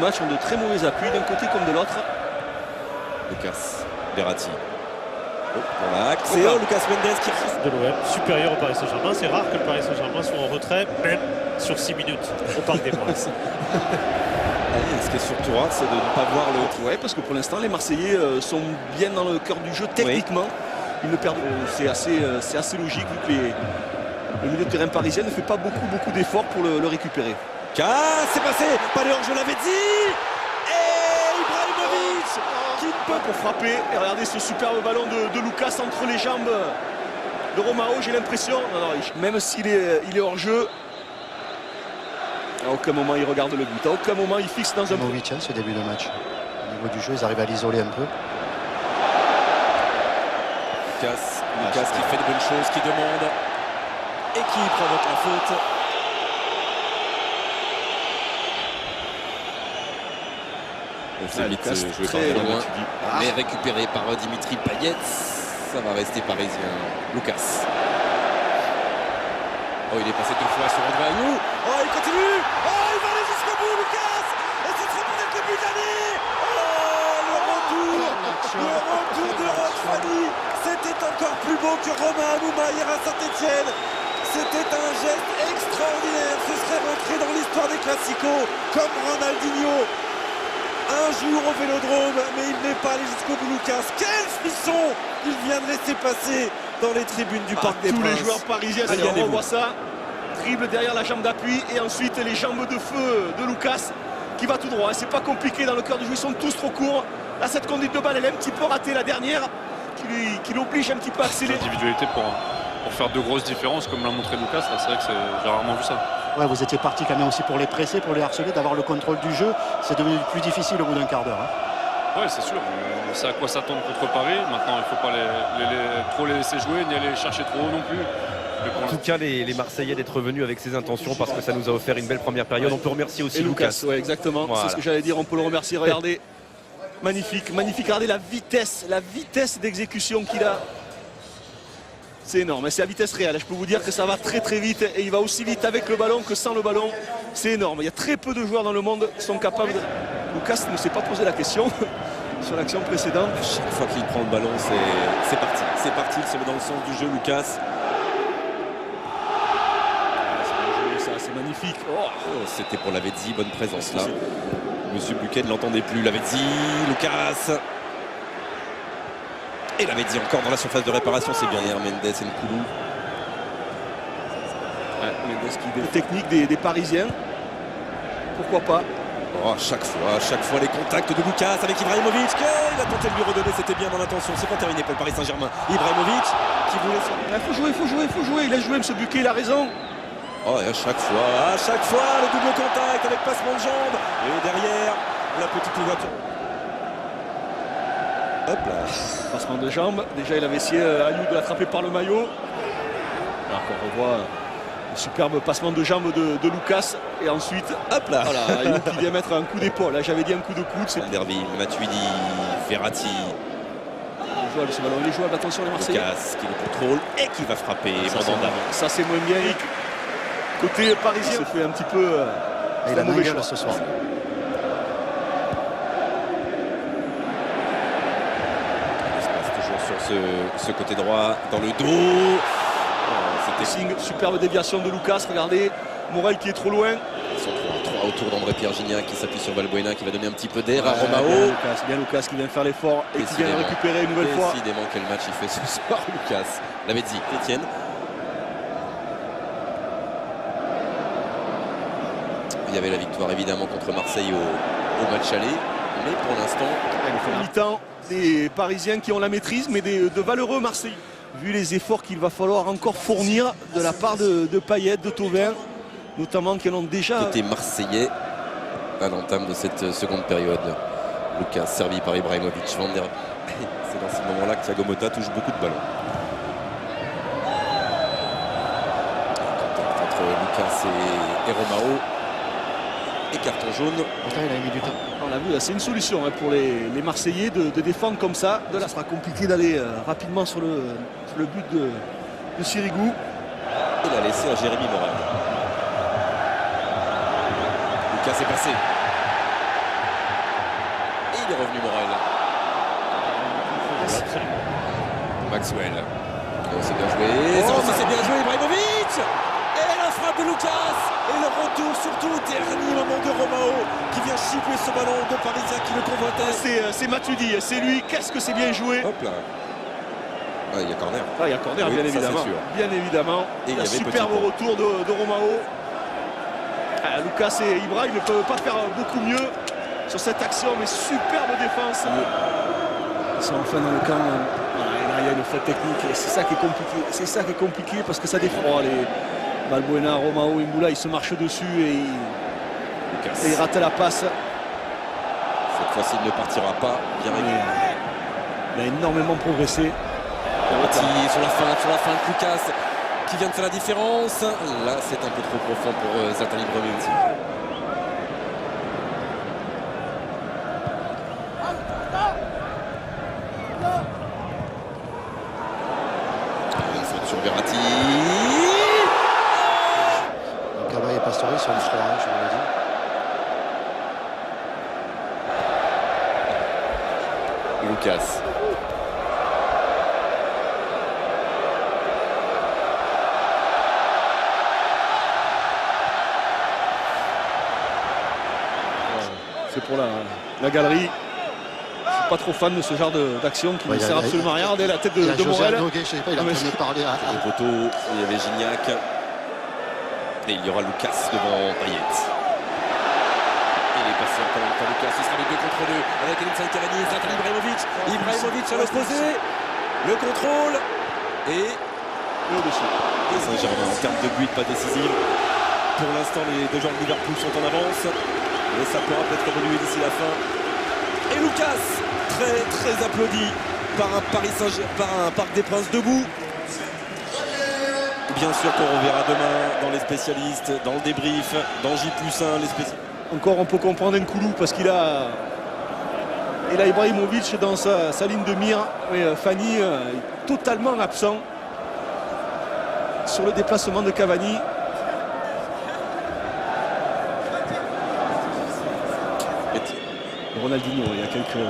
match ont de très mauvais appuis d'un côté comme de l'autre. Lucas Verratti. Dans l'axe. Et Lucas Mendes qui reste de l'OM, supérieur au Paris Saint-Germain. C'est rare que le Paris Saint-Germain soit en retrait, même sur 6 minutes au Parc des Princes. Ce qui est surtout rare, c'est de ne pas voir le... Ouais, parce que pour l'instant, les Marseillais sont bien dans le cœur du jeu techniquement. Ils ne perdent. C'est assez logique vu que le milieu de terrain parisien ne fait pas beaucoup d'efforts pour le récupérer. C'est passé, pas de hors, je l'avais dit. Et Ibrahimovic qui ne peut Pour frapper. Et regardez ce superbe ballon de Lucas entre les jambes de Romao, j'ai l'impression. Même s'il est hors jeu, à aucun moment il regarde le but. À aucun moment il fixe dans un... Ibrahimovic, ce début de match. Au niveau du jeu, ils arrivent à l'isoler un peu. Lucas qui fait de bonnes choses, qui demande et qui provoque la faute. C'est vite joué par loin, mais récupéré par Dimitri Payet. Ça va rester parisien. Lucas. Oh, il est passé 2 fois sur André Ayou. Oh, il continue. Oh, il va aller jusqu'au bout, Lucas. Et ce sera peut-être le but d'année. Oh, le retour de Roch Fanny. C'était encore plus beau que Romain Amouma hier à Saint-Etienne. C'était un geste extraordinaire. Ce serait rentré dans l'histoire des Classicos comme Ronaldinho. Un jour au Vélodrome, mais il n'est pas allé jusqu'au bout, Lucas. Quel frisson il vient de laisser passer dans les tribunes du Parc des Princes. Tous les joueurs parisiens, on voit ça. Dribble derrière la jambe d'appui et ensuite les jambes de feu de Lucas qui va tout droit. C'est pas compliqué dans le cœur du jeu, ils sont tous trop courts. Là, cette conduite de balle, elle est un petit peu ratée, la dernière, qui l'oblige un petit peu à accélérer. L'individualité pour faire de grosses différences, comme l'a montré Lucas, là, c'est vrai que j'ai rarement vu ça. Ouais, vous étiez parti quand même aussi pour les presser, pour les harceler, d'avoir le contrôle du jeu. C'est devenu plus difficile au bout d'un quart d'heure. Oui, c'est sûr. On sait à quoi s'attendre contre Paris. Maintenant, il ne faut pas trop les laisser jouer, ni aller chercher trop haut non plus. En tout cas, les Marseillais d'être revenus avec ces intentions parce que ça nous a offert une belle première période. On peut remercier aussi Lucas. Ouais, exactement. Voilà. C'est ce que j'allais dire. On peut le remercier. Regardez, magnifique. Regardez la vitesse d'exécution qu'il a. C'est énorme, c'est à vitesse réelle. Je peux vous dire que ça va très vite et il va aussi vite avec le ballon que sans le ballon. C'est énorme. Il y a très peu de joueurs dans le monde qui sont capables de... Lucas ne s'est pas posé la question sur l'action précédente. Chaque fois qu'il prend le ballon, c'est parti. C'est parti, il se met dans le sens du jeu, Lucas. C'est magnifique. C'était pour Lavezzi, bonne présence là. Monsieur Buquet ne l'entendait plus. Lavezzi, Lucas. Et Lavezzi encore dans la surface de réparation, c'est bien hier, Mendes et Nkoulou. Mendes qui est technique des Parisiens. Pourquoi pas. À chaque fois les contacts de Lucas avec Ibrahimovic. Il a tenté de lui redonner, c'était bien dans l'intention. C'est pas terminé pour le Paris Saint-Germain. Ibrahimovic qui voulait... Il faut jouer. Il a joué, M. Buquet, il a raison. Oh, et à chaque fois, le double contact avec passement de jambes. Et derrière, la petite ouverture. Hop là. Passement de jambes. Déjà, il avait essayé Ayou de l'attraper par le maillot. Alors qu'on revoit le superbe passement de jambes de Lucas. Et ensuite, hop là. Voilà, Ayou qui vient mettre un coup d'épaule. Là, j'avais dit un coup de coude. Alderweireld, Matuidi, Verratti. Il est jouable, attention les Marseillais. Lucas qui le contrôle et qui va frapper. Ça, c'est moins bien. Côté parisien, il se fait un petit peu. Il a mauvais choix ce soir. Ce côté droit dans le dos. C'était signe, superbe déviation de Lucas. Regardez, Morel qui est trop loin. Ils sont 3 autour d'André-Pierre Gignac qui s'appuie sur Valbuena qui va donner un petit peu d'air à Romao. Bien Lucas qui vient faire l'effort et qui vient récupérer une nouvelle fois. Décidément quel match il fait ce soir, Lucas. L'avait dit Etienne. Il y avait la victoire évidemment contre Marseille au match aller. Mais pour l'instant, mi-temps, des Parisiens qui ont la maîtrise, mais de valeureux Marseillais. Vu les efforts qu'il va falloir encore fournir de la part de Payet, de Thauvin, notamment qui en ont déjà... Côté marseillais à l'entame de cette seconde période. Lucas servi par Ibrahimovic. C'est dans ce moment-là que Thiago Motta touche beaucoup de ballons. Contact entre Lucas et Romao. Et carton jaune. Pourtant, il a mis du temps. On l'a vu, c'est une solution pour les Marseillais de défendre comme ça. De là, ce sera compliqué d'aller rapidement sur le but de Sirigu. Il a laissé à Jérémy Morel. Lucas est passé. il est revenu Morel. Absolument. Maxwell. Oh, c'est bien joué. Ça aussi c'est bien joué, Ibrahimovic. Et la frappe de Lucas. Et le retour surtout au dernier moment de Romao qui vient chipper ce ballon de Parisien qui le convoitait. C'est Matuidi, c'est lui. Qu'est-ce que c'est bien joué. Hop là. Ah, il y a corner. Ah, il y a corner, Oui, bien ça, évidemment. c'est sûr. Bien évidemment. Et il y Le avait superbe petit retour de Romao. Ah, Lucas et Ibra, ils ne peuvent pas faire beaucoup mieux sur cette action, mais superbe défense. Ils sont enfin dans le camp. Voilà, et là, il y a une faute technique. Et c'est ça qui est compliqué. C'est ça qui est compliqué parce que ça défroie. Les Balbuena, Romao, Imbula, ils se marchent dessus et ils ratent la passe. Cette fois-ci, il ne partira pas. Bien réglé. Il a énormément progressé. Verratti sur la fin de Lucas qui vient de faire la différence. Là, c'est un peu trop profond pour Zlatan Ibrahimovic. Faute sur Verratti. Cavani et Pastore sur le score, je vous l'ai dit. Lucas. C'est pour la galerie. Je suis pas trop fan de ce genre d'action qui ne sert absolument à rien. Regardez la tête de Morel. Je sais pas, il a en train de parler à... Les poteaux, il y avait Gignac. Et il y aura Lucas devant Payet. Il est passé encore une fois Lucas. Ce sera le 2 contre 2 avec Edinson Cavani et Zlatan Ibrahimovic. Ibrahimovic à l'opposé. Le contrôle. Et Saint-Germain en termes de but, pas décisif. Pour l'instant, les deux joueurs de Liverpool sont en avance. Mais ça pourra peut-être évoluer d'ici la fin. Et Lucas, très très applaudi par un Paris Saint-Germain, par un Parc des Princes debout. Bien sûr qu'on reverra demain dans les spécialistes, dans le débrief, dans J+1, les spécialistes. Encore on peut comprendre Nkoulou parce qu'il a Ibrahimovic dans sa ligne de mire. Mais Fanny est totalement absent sur le déplacement de Cavani. Ronaldinho, il y a quelques